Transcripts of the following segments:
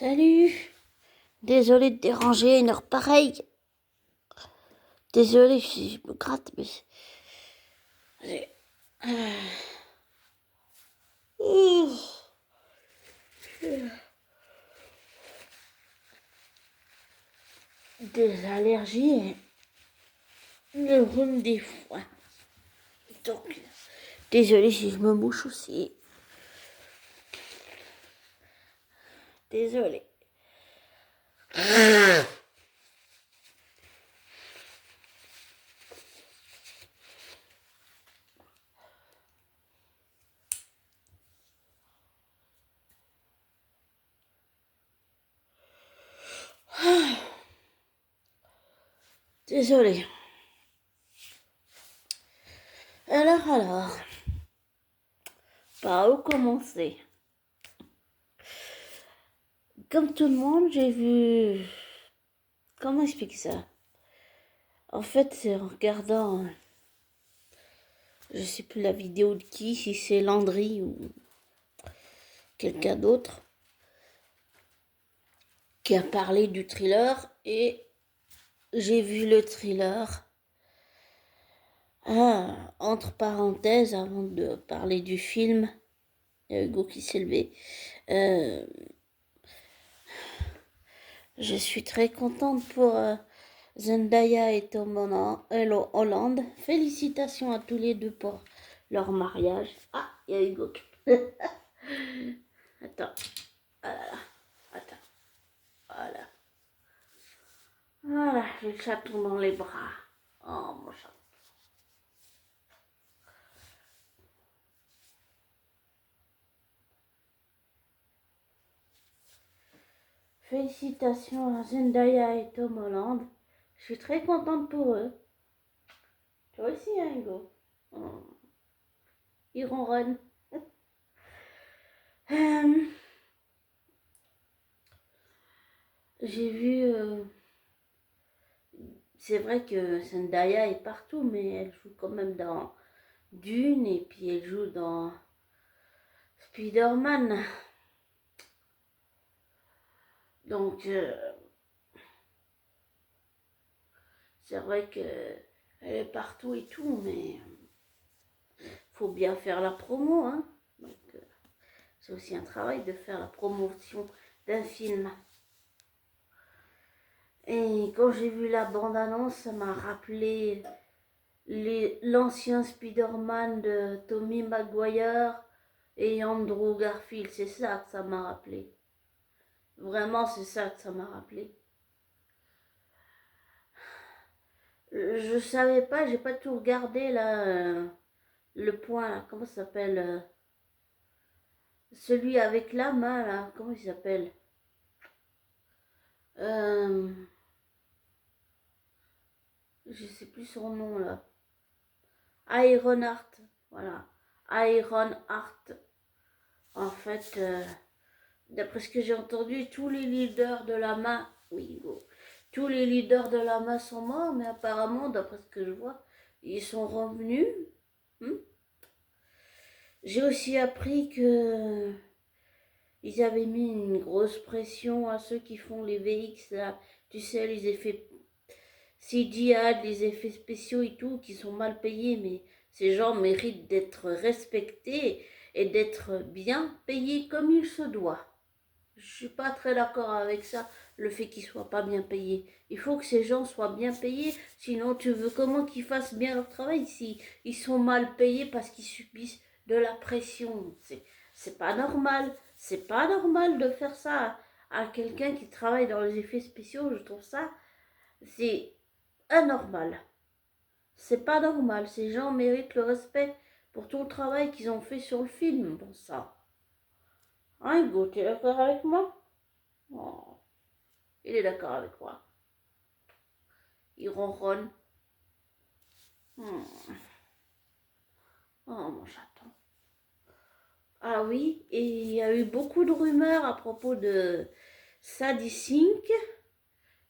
Salut, désolé de déranger à une heure pareille. Désolé si je me gratte, mais j'ai- Ouh, des allergies et le rhume des foins. Donc, désolé si je me mouche aussi. Désolé. Désolé. Alors, par où commencer? Comme tout le monde, j'ai vu... Comment expliquer ça? En fait, c'est en regardant... Je sais plus la vidéo de qui, si c'est Landry ou quelqu'un d'autre, qui a parlé du thriller, et j'ai vu le thriller. Entre parenthèses, avant de parler du film, il y a Hugo qui s'est levé. Je suis très contente pour Zendaya et Tom Holland. Félicitations à tous les deux pour leur mariage. Ah, il y a Hugo. Attends. Ah là là. Attends. Voilà. Voilà, j'ai le chaton dans les bras. Oh, mon chat. Félicitations à Zendaya et Tom Holland. Je suis très contente pour eux. Toi aussi, hein, Hugo. Oh. Ils ronronnent. Euh, j'ai vu... c'est vrai que Zendaya est partout, mais elle joue quand même dans Dune et puis elle joue dans Spider-Man. Donc, c'est vrai qu'elle est partout et tout, mais faut bien faire la promo, hein. Donc, c'est aussi un travail de faire la promotion d'un film. Et quand j'ai vu la bande-annonce, ça m'a rappelé l'ancien Spider-Man de Tobey Maguire et Andrew Garfield. C'est ça que ça m'a rappelé. Vraiment, c'est ça que ça m'a rappelé. Je savais pas, j'ai pas tout regardé là. Le point là, comment ça s'appelle celui avec la main là, comment il s'appelle euh, Je sais plus son nom là. Ironheart, voilà. Ironheart. En fait, d'après ce que j'ai entendu, tous les leaders de la main, oui, go, tous les leaders de la main sont morts, mais apparemment, d'après ce que je vois, ils sont revenus. Hmm. J'ai aussi appris que ils avaient mis une grosse pression à ceux qui font les VX, là, tu sais, les effets CGI, les effets spéciaux et tout, qui sont mal payés, mais ces gens méritent d'être respectés et d'être bien payés comme il se doit. Je suis pas très d'accord avec ça, le fait qu'ils soient pas bien payés. Il faut que ces gens soient bien payés, sinon tu veux comment qu'ils fassent bien leur travail si ils sont mal payés parce qu'ils subissent de la pression. C'est pas normal. C'est pas normal de faire ça à quelqu'un qui travaille dans les effets spéciaux. Je trouve ça, c'est anormal. C'est pas normal. Ces gens méritent le respect pour tout le travail qu'ils ont fait sur le film. Bon, ça. Hein, Hugo, tu es d'accord avec moi? Oh, il est d'accord avec moi. Il ronronne. Hmm. Oh, mon chaton. Ah oui, et il y a eu beaucoup de rumeurs à propos de Sadie Sink.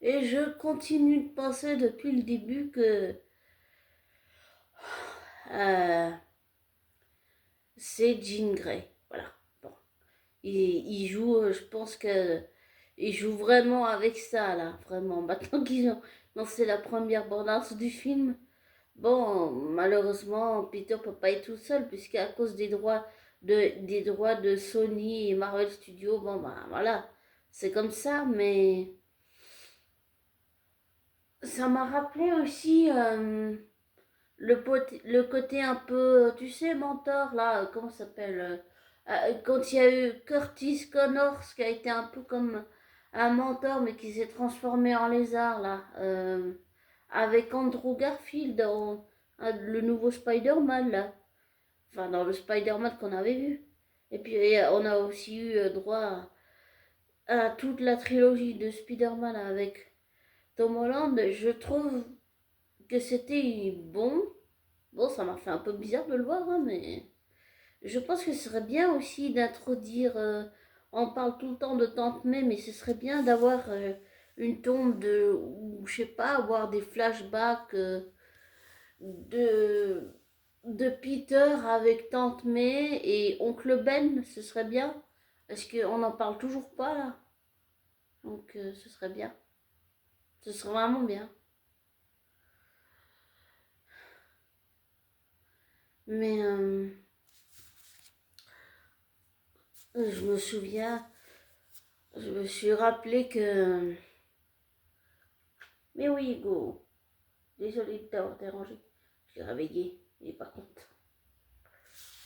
Et je continue de penser depuis le début que euh, c'est Jean Grey. Voilà. Bon. Il joue, je pense que ils jouent vraiment avec ça, là, vraiment. Maintenant qu'ils ont lancé la première bande-annonce du film, bon, malheureusement, Peter peut pas être tout seul, puisqu'à cause des droits de Sony et Marvel Studios, bon, bah voilà, c'est comme ça, mais ça m'a rappelé aussi le côté un peu, tu sais, mentor, là, comment ça s'appelle quand il y a eu Curtis Connors, qui a été un peu comme un mentor, mais qui s'est transformé en lézard, là, avec Andrew Garfield dans le nouveau Spider-Man, là. Enfin, dans le Spider-Man qu'on avait vu. Et puis, on a aussi eu droit à toute la trilogie de Spider-Man avec Tom Holland. Je trouve que c'était bon. Bon, ça m'a fait un peu bizarre de le voir, hein, mais je pense que ce serait bien aussi d'introduire. On parle tout le temps de Tante May, mais ce serait bien d'avoir une tombe de. Ou je sais pas, avoir des flashbacks de, de Peter avec Tante May et Oncle Ben, ce serait bien. Parce qu'on n'en parle toujours pas là. Donc ce serait bien. Ce serait vraiment bien. Mais je me souviens, je me suis rappelé que... Mais oui, Hugo, désolé de t'avoir dérangé. Je l'ai réveillé, il n'est pas content.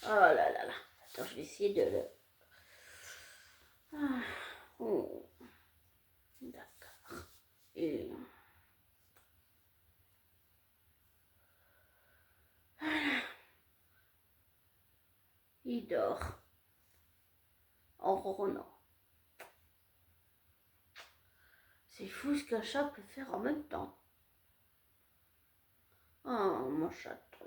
Oh là là là. Attends, je vais essayer de le... Ah, oh, d'accord. Et... Il dort en ronronnant. C'est fou ce qu'un chat peut faire en même temps. Oh, mon chaton.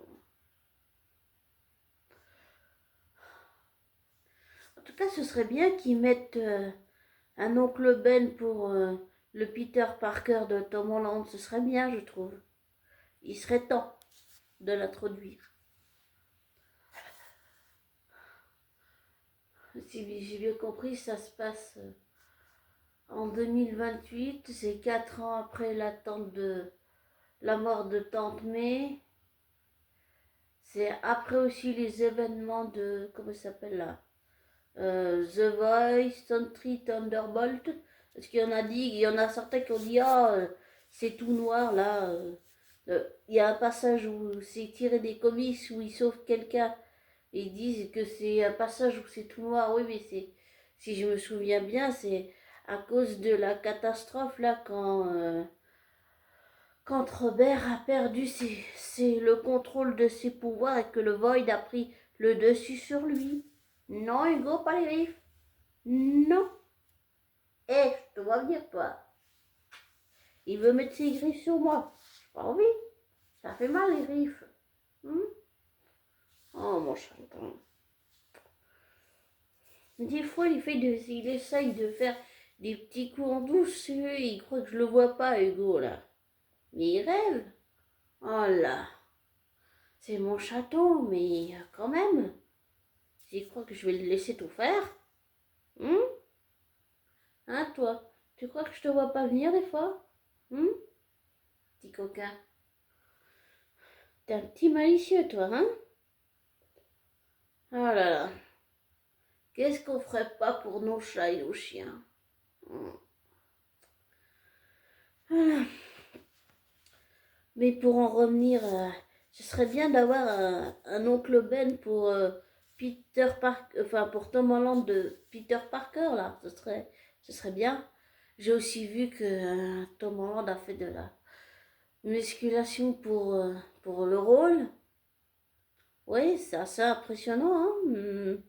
En tout cas, ce serait bien qu'ils mettent un oncle Ben pour le Peter Parker de Tom Holland. Ce serait bien, je trouve. Il serait temps de l'introduire. Si j'ai bien compris, ça se passe en 2028. C'est 4 ans après l'attente de la mort de Tante May. C'est après aussi les événements de... Comment ça s'appelle là The Voice, Sentry, Thunderbolt. Parce qu'il y en a dit, il y en a certains qui ont dit ah c'est tout noir là. Il y a un passage où c'est tiré des comics où ils sauvent quelqu'un. Et ils disent que c'est un passage où c'est tout noir. Oui, mais c'est, si je me souviens bien, c'est à cause de la catastrophe là quand Robert a perdu le contrôle de ses pouvoirs et que le Void a pris le dessus sur lui. Non, Hugo, pas les griffes. Non. Eh, je te vois venir, toi. Il veut mettre ses griffes sur moi. J'ai pas envie. Ça fait mal, les griffes. Oh, mon chaton. Des fois, il essaye de faire des petits coups en douce. Il croit que je le vois pas, Hugo, là. Mais il rêve. Oh là. C'est mon château, mais quand même. S'il croit que je vais le laisser tout faire. Hein, toi? Tu crois que je te vois pas venir des fois? Petit coquin. T'es un petit malicieux, toi, hein? Oh là là. Qu'est-ce qu'on ferait pas pour nos chats et nos chiens? Voilà. Mais pour en revenir, ce serait bien d'avoir un oncle Ben pour Peter Parker, enfin pour Tom Holland de Peter Parker, là. Ce serait bien. J'ai aussi vu que Tom Holland a fait de la musculation pour le rôle. Oui, c'est assez impressionnant, hein.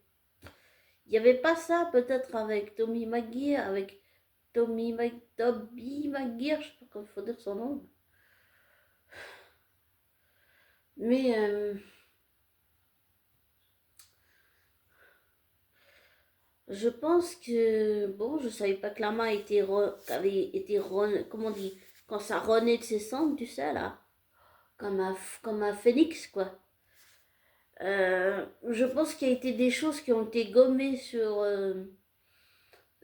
Il n'y avait pas ça peut-être avec Tommy McGuire, avec Toby McGuire, je sais pas comment il faut dire son nom. Mais je pense que, bon, je savais pas que la main avait été, comment on dit, quand ça renaît de ses cendres, tu sais, là, comme un phénix, quoi. Je pense qu'il y a été des choses qui ont été gommées sur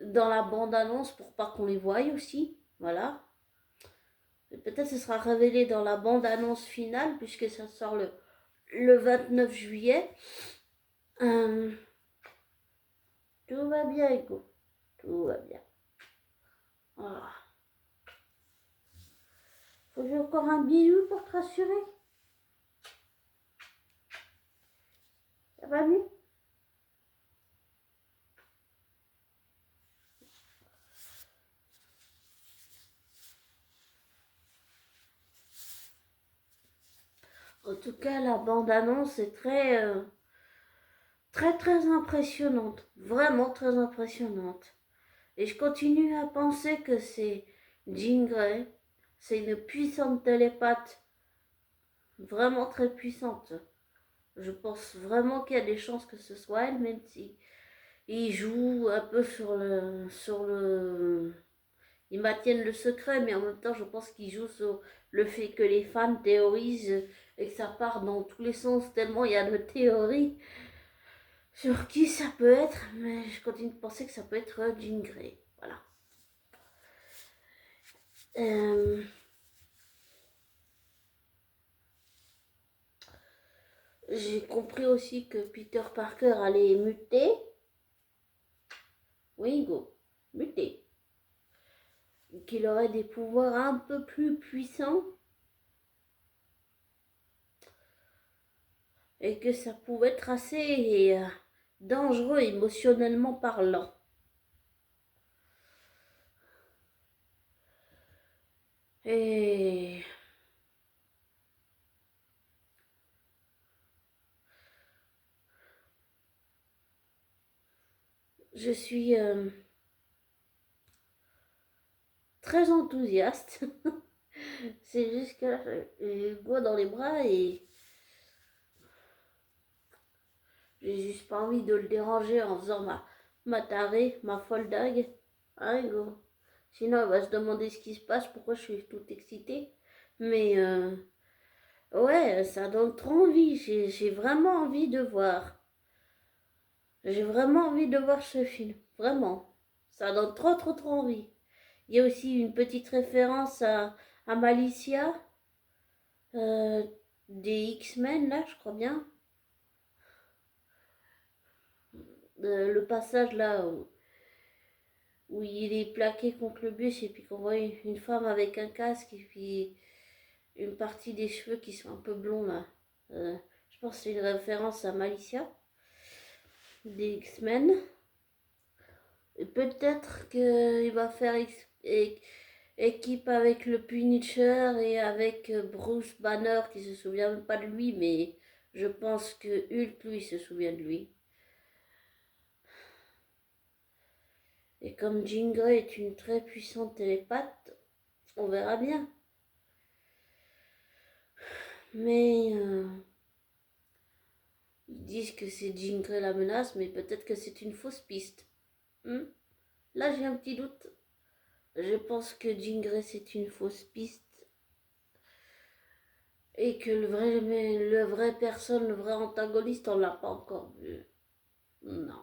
dans la bande-annonce pour pas qu'on les voie aussi. Voilà. Peut-être ce sera révélé dans la bande-annonce finale, puisque ça sort le 29 juillet. Tout va bien, Hugo. Tout va bien. Voilà. Faut que j'ai encore un bisou pour te rassurer. Ça va mieux? En tout cas, la bande-annonce est très impressionnante. Vraiment très impressionnante. Et je continue à penser que c'est Jean Grey. C'est une puissante télépathe. Vraiment très puissante. Je pense vraiment qu'il y a des chances que ce soit elle, même si il joue un peu ils maintiennent le secret, mais en même temps, je pense qu'ils jouent sur le fait que les fans théorisent et que ça part dans tous les sens, tellement il y a de théories sur qui ça peut être, mais je continue de penser que ça peut être Jean Grey. Voilà. J'ai compris aussi que Peter Parker allait muter. Oui, go, muter. Qu'il aurait des pouvoirs un peu plus puissants. Et que ça pouvait être assez dangereux émotionnellement parlant. Et je suis très enthousiaste. C'est juste que là, j'ai le doigt dans les bras et j'ai juste pas envie de le déranger en faisant ma tarée, ma folle dague. Hein, go. Sinon, elle va se demander ce qui se passe, pourquoi je suis toute excitée. Mais ouais, ça donne trop envie. J'ai vraiment envie de voir. J'ai vraiment envie de voir ce film. Vraiment. Ça donne trop envie. Il y a aussi une petite référence à Malicia, euh, des X-Men, là, je crois bien. Le passage là où il est plaqué contre le bus et puis qu'on voit une femme avec un casque et puis une partie des cheveux qui sont un peu blonds là. Je pense que c'est une référence à Malicia, des X-Men. Et peut-être qu'il va faire équipe avec le Punisher et avec Bruce Banner qui se souvient même pas de lui, mais je pense que Hulk lui se souvient de lui. Et comme Jean Grey est une très puissante télépathe, on verra bien. Mais ils disent que c'est Jean Grey la menace, mais peut-être que c'est une fausse piste. Là j'ai un petit doute. Je pense que Jean Grey c'est une fausse piste. Et que le vrai personne, le vrai antagoniste, on l'a pas encore vu. Non.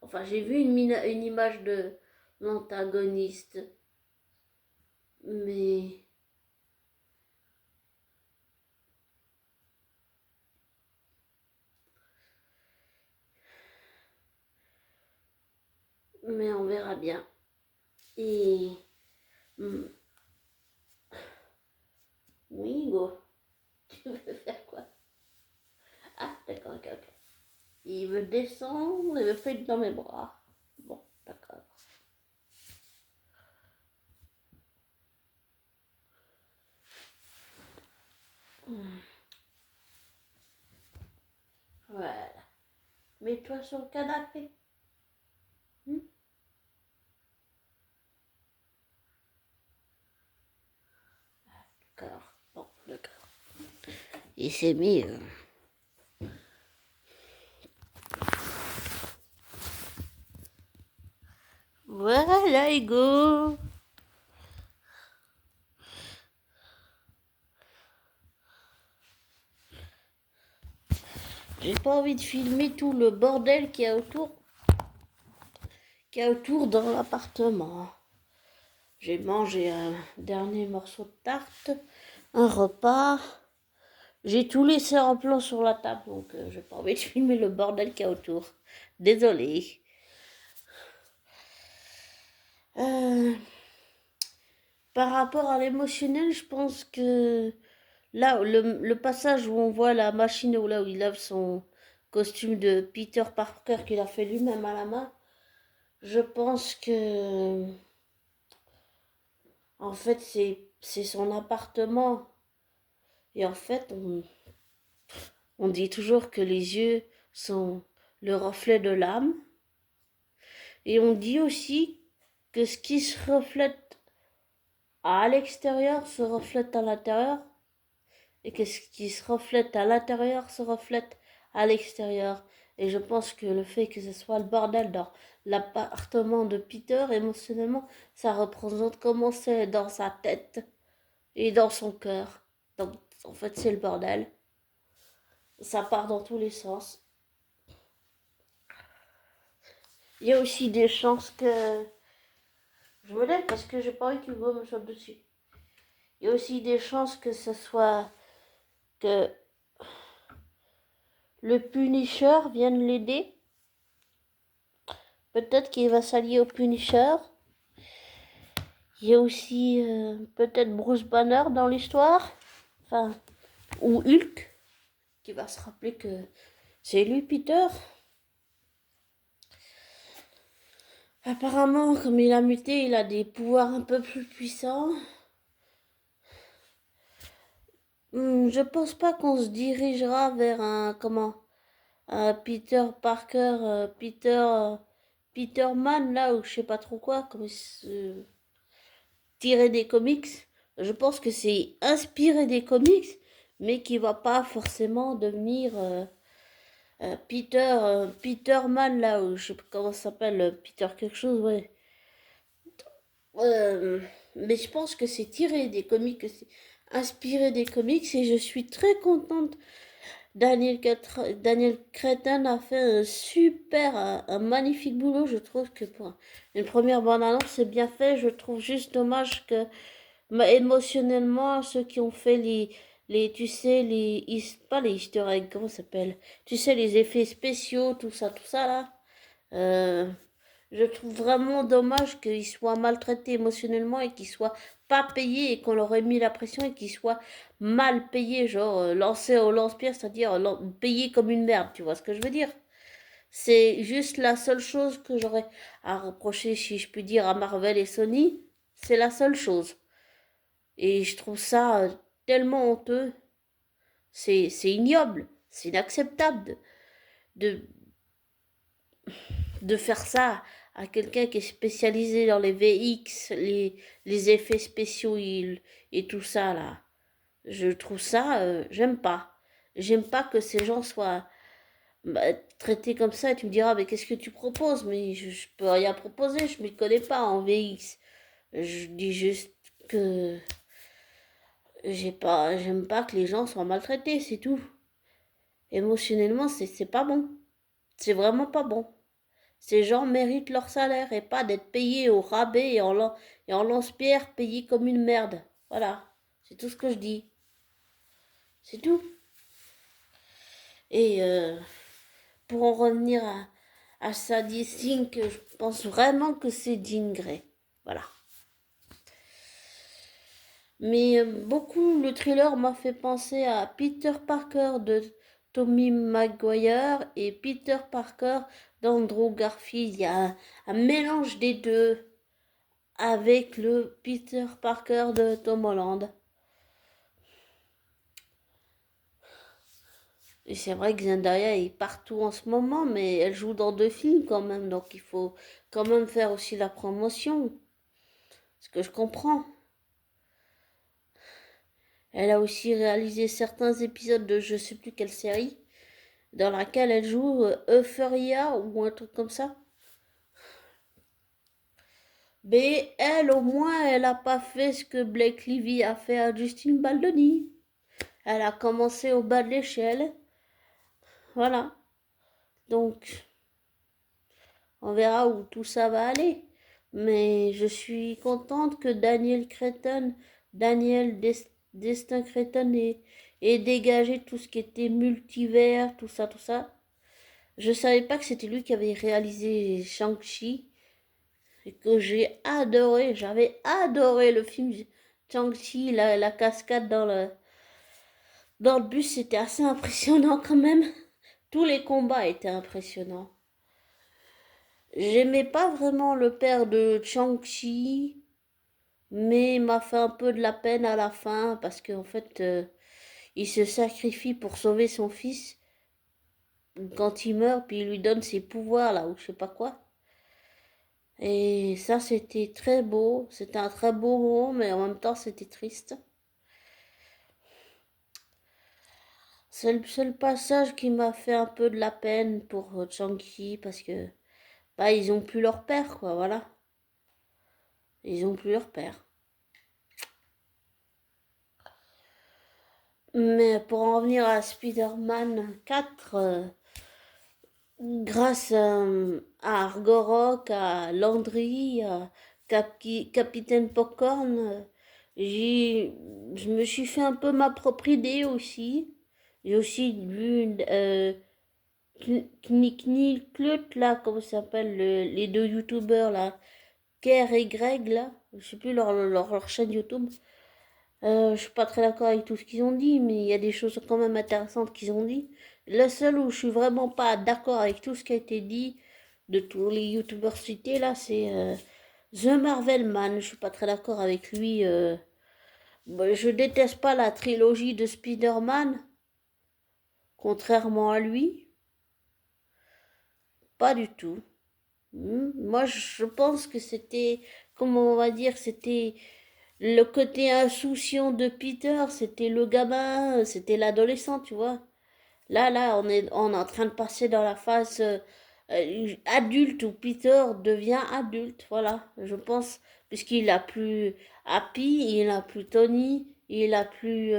Enfin, j'ai vu une image de l'antagoniste. Mais... Mais on verra bien. Et... Oui, go. Tu veux faire quoi? Ah, d'accord, ok. Il veut descendre, il veut faire dans mes bras. Bon, d'accord. Voilà. Mets-toi sur le canapé. D'accord. Bon, d'accord. Il s'est mis... Voilà, Hugo. J'ai pas envie de filmer tout le bordel qu'il y a autour, qu'il y a autour dans l'appartement. J'ai mangé un dernier morceau de tarte, un repas. J'ai tout laissé en plan sur la table, donc j'ai pas envie de filmer le bordel qu'il y a autour. Désolée. Par rapport à l'émotionnel, je pense que là, le passage où on voit la machine où, là où il lave son costume de Peter Parker qu'il a fait lui-même à la main, je pense que en fait c'est son appartement. Et en fait, on dit toujours que les yeux sont le reflet de l'âme. Et on dit aussi que ce qui se reflète à l'extérieur se reflète à l'intérieur. Et que ce qui se reflète à l'intérieur se reflète à l'extérieur. Et je pense que le fait que ce soit le bordel dans l'appartement de Peter, émotionnellement, ça représente comment c'est dans sa tête et dans son cœur. Donc, en fait, c'est le bordel. Ça part dans tous les sens. Il y a aussi des chances que... Je me lève parce que j'ai pas envie qu'Hugo me saute dessus. Il y a aussi des chances que ce soit... que le Punisher vienne l'aider. Peut-être qu'il va s'allier au Punisher. Il y a aussi peut-être Bruce Banner dans l'histoire. Enfin, ou Hulk, qui va se rappeler que c'est lui, Peter. Apparemment, comme il a muté, il a des pouvoirs un peu plus puissants. Je pense pas qu'on se dirigera vers un Peter Parker, Peterman, là, ou je sais pas trop quoi, comme tiré des comics. Je pense que c'est inspiré des comics, mais qui va pas forcément devenir Peterman, là, ou je sais pas comment ça s'appelle, Peter quelque chose, ouais. Mais je pense que c'est tiré des comics, que c'est inspiré des comics, et je suis très contente. Daniel Cretton a fait un magnifique boulot. Je trouve que pour une première bande-annonce, c'est bien fait. Je trouve juste dommage que émotionnellement, ceux qui ont fait tu sais, pas les easter eggs, comment ça s'appelle? Tu sais, les effets spéciaux, tout ça là. Euh, je trouve vraiment dommage qu'ils soient maltraités émotionnellement et qu'ils soient pas payés et qu'on leur ait mis la pression et qu'ils soient mal payés, genre lancés au lance-pierre, c'est-à-dire payés comme une merde, tu vois ce que je veux dire? C'est juste la seule chose que j'aurais à reprocher, si je puis dire, à Marvel et Sony. C'est la seule chose. Et je trouve ça tellement honteux. C'est ignoble. C'est inacceptable de, de faire ça à quelqu'un qui est spécialisé dans les VX, les effets spéciaux et tout ça là. Je trouve ça, j'aime pas. J'aime pas que ces gens soient traités comme ça. Et tu me diras, mais qu'est-ce que tu proposes? Mais je peux rien proposer, je m'y connais pas en VX. Je dis juste que j'aime pas que les gens soient maltraités, c'est tout. Émotionnellement, c'est pas bon. C'est vraiment pas bon. Ces gens méritent leur salaire et pas d'être payés au rabais et en lance-pierre, payés comme une merde. Voilà, c'est tout ce que je dis. C'est tout. Et pour en revenir à Sadie Sink, je pense vraiment que c'est Jean Grey. Voilà. Mais beaucoup, le thriller m'a fait penser à Peter Parker de Tommy Maguire et Peter Parker d'Andrew Garfield. Il y a un mélange des deux avec le Peter Parker de Tom Holland. Et c'est vrai que Zendaya est partout en ce moment, mais elle joue dans 2 films quand même, donc il faut quand même faire aussi la promotion. Ce que je comprends. Elle a aussi réalisé certains épisodes de je sais plus quelle série, dans laquelle elle joue Euphoria ou un truc comme ça. Mais elle, au moins, elle n'a pas fait ce que Blake Lively a fait à Justine Baldoni. Elle a commencé au bas de l'échelle. Voilà. Donc, On verra où tout ça va aller. Mais je suis contente que Daniel Destin Cretton ait dégagé tout ce qui était multivers, tout ça, tout ça. Je savais pas que c'était lui qui avait réalisé Shang-Chi et que j'ai adoré. J'avais adoré le film Shang-Chi, la cascade dans le bus, c'était assez impressionnant quand même. Tous les combats étaient impressionnants. J'aimais pas vraiment le père de Shang-Chi, mais il m'a fait un peu de la peine à la fin parce qu'en fait, il se sacrifie pour sauver son fils quand il meurt, puis il lui donne ses pouvoirs là, ou je sais pas quoi. Et ça, c'était très beau. C'était un très beau moment, mais en même temps, c'était triste. C'est le seul passage qui m'a fait un peu de la peine pour Shang-Chi parce que bah, ils ont plus leur père, quoi, voilà. Ils ont plus leur père. Mais pour en revenir à Spider-Man 4, grâce à Argorok, à Landry, à Capitaine Popcorn, je me suis fait un peu ma propre idée aussi. J'ai aussi vu Kniknil là, comment ça s'appelle, les deux youtubeurs là, Ker et Greg là, je sais plus leur chaîne YouTube. Je suis pas très d'accord avec tout ce qu'ils ont dit, mais il y a des choses quand même intéressantes qu'ils ont dit. Le seul où je suis vraiment pas d'accord avec tout ce qui a été dit de tous les youtubeurs cités là, c'est The Marvel Man. Je suis pas très d'accord avec lui. Bah, je déteste pas la trilogie de Spider-Man, contrairement à lui, pas du tout. Moi, je pense que c'était, comment on va dire, c'était le côté insouciant de Peter, c'était le gamin, c'était l'adolescent, tu vois. Là, on est en train de passer dans la phase adulte où Peter devient adulte, voilà, je pense, puisqu'il a plus Happy, il a plus Tony, il a plus,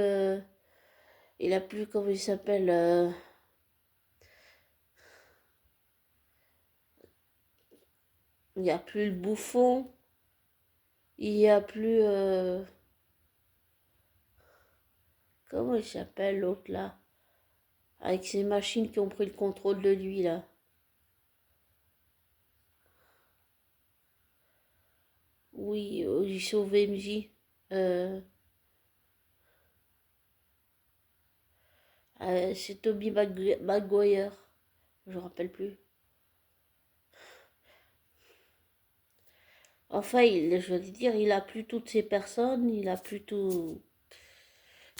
comment il s'appelle, il y a plus le bouffon, il y a plus, comment il s'appelle l'autre là, avec ces machines qui ont pris le contrôle de lui là. Oui, il sauve MJ. Euh, c'est Toby Maguire. Je me rappelle plus. Enfin, je veux dire, il a plus toutes ces personnes, il a plus tout.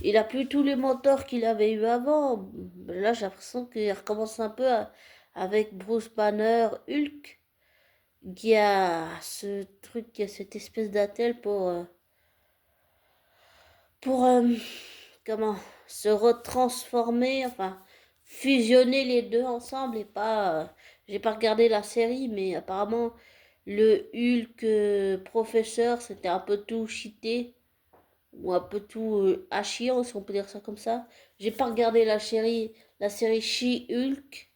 Il a plus tous les mentors qu'il avait eu avant. Là, j'ai l'impression qu'il recommence un peu avec Bruce Banner, Hulk, qui a ce truc, qui a cette espèce d'attel pour comment se retransformer, enfin fusionner les deux ensemble et pas. J'ai pas regardé la série, mais apparemment le Hulk professeur c'était un peu tout cheaté ou un peu tout à chiant si on peut dire ça comme ça. J'ai pas regardé la série She-Hulk.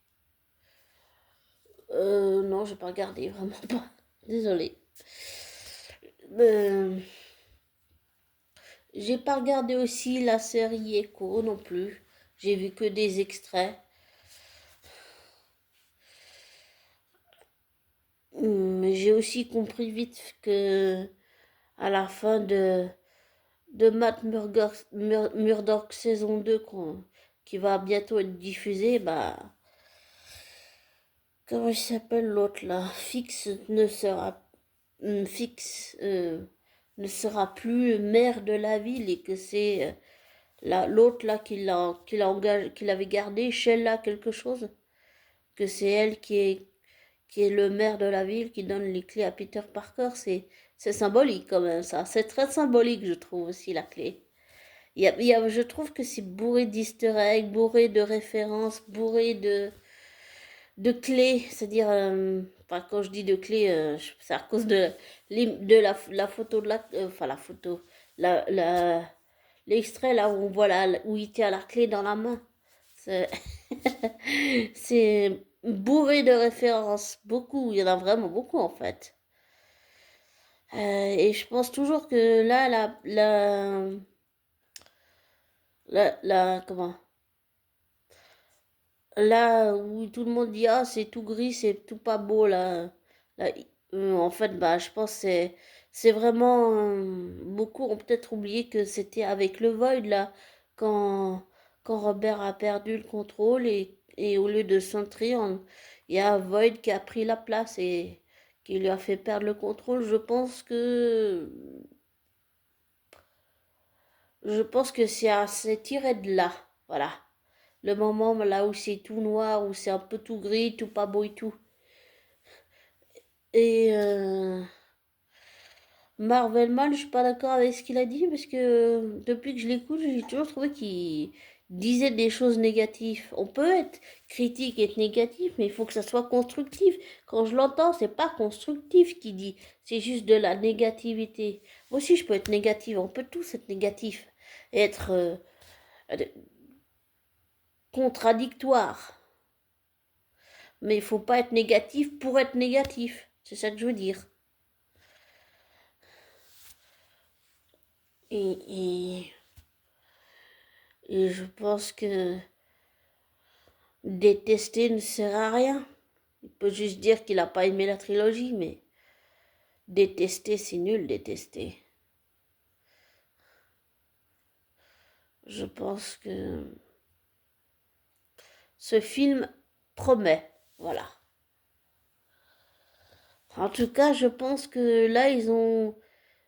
Non, j'ai pas regardé, vraiment pas. Désolée. Euh, j'ai pas regardé aussi la série Echo non plus. J'ai vu que des extraits. Mais j'ai aussi compris vite que à la fin de Matt Murdock saison 2 qui va bientôt être diffusée, bah comment il s'appelle l'autre là? Fix ne sera plus maire de la ville et que c'est l'autre là qu'il avait gardé, Sheila quelque chose, que c'est elle qui est le maire de la ville, qui donne les clés à Peter Parker, c'est symbolique quand même ça. C'est très symbolique, je trouve aussi la clé. Je trouve que c'est bourré d'easter eggs, bourré de références, bourré de clés. C'est-à-dire, enfin, quand je dis de clés, c'est à cause de la photo de enfin la photo, la, l'extrait là où on voit où il tient la clé dans la main. C'est, c'est bourré de références. Beaucoup, il y en a vraiment beaucoup en fait. Et je pense toujours que là, comment? Là où tout le monde dit ah c'est tout gris, c'est tout pas beau là, en fait bah je pense que c'est vraiment beaucoup ont peut-être oublié que c'était avec le Void là quand quand Robert a perdu le contrôle et au lieu de centrer il y a Void qui a pris la place et qui lui a fait perdre le contrôle. Je pense que c'est tiré de là, voilà. Le moment là où c'est tout noir, où c'est un peu tout gris, tout pas beau et tout. Et Marvelman, je suis pas d'accord avec ce qu'il a dit parce que depuis que je l'écoute, j'ai toujours trouvé qu'il disait des choses négatives. On peut être critique et être négatif, mais il faut que ça soit constructif. Quand je l'entends, c'est pas constructif qu'il dit, c'est juste de la négativité. Moi aussi, je peux être négative, on peut tous être négatifs, être contradictoire. Mais il faut pas être négatif pour être négatif. C'est ça que je veux dire. Et, et, et je pense que détester ne sert à rien. Il peut juste dire qu'il n'a pas aimé la trilogie, mais détester, c'est nul, détester. Je pense que ce film promet. Voilà. En tout cas, je pense que là, ils ont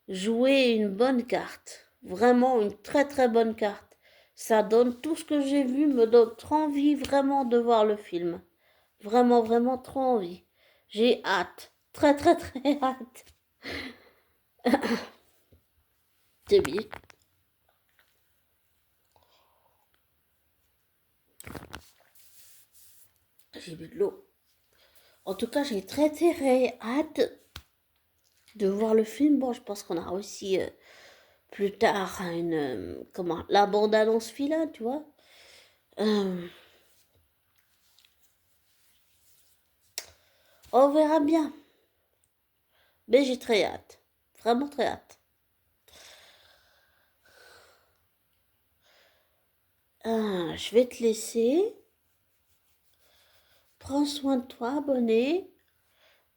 joué une bonne carte. Vraiment une très très bonne carte. Ça donne tout ce que j'ai vu, me donne trop envie vraiment de voir le film. Vraiment, vraiment trop envie. J'ai hâte. Très, très, très hâte. C'est bien. J'ai bu de l'eau. En tout cas, j'ai très, très hâte de voir le film. Bon, je pense qu'on a aussi plus tard la bande-annonce finale, tu vois. Euh, on verra bien. Mais j'ai très hâte. Vraiment très hâte. Je vais te laisser. Prends soin de toi, abonné.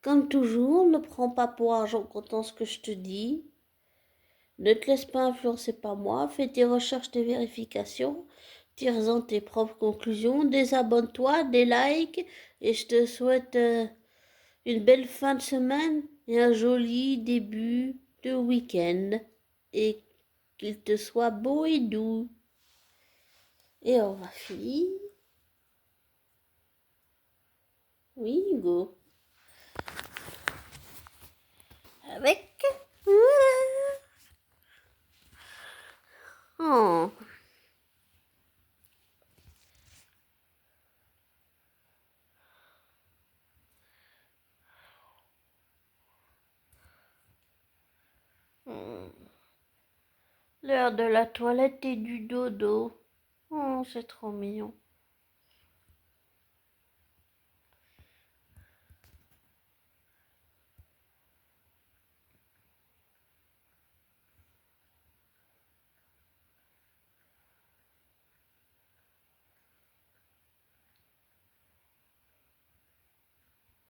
Comme toujours, ne prends pas pour argent comptant ce que je te dis. Ne te laisse pas influencer par moi. Fais tes recherches, tes vérifications. Tire-en tes propres conclusions. Désabonne-toi, des likes. Et je te souhaite une belle fin de semaine et un joli début de week-end. Et qu'il te soit beau et doux. Et on va finir. Oui, Hugo. Avec. Oh. L'heure de la toilette et du dodo. Oh, c'est trop mignon.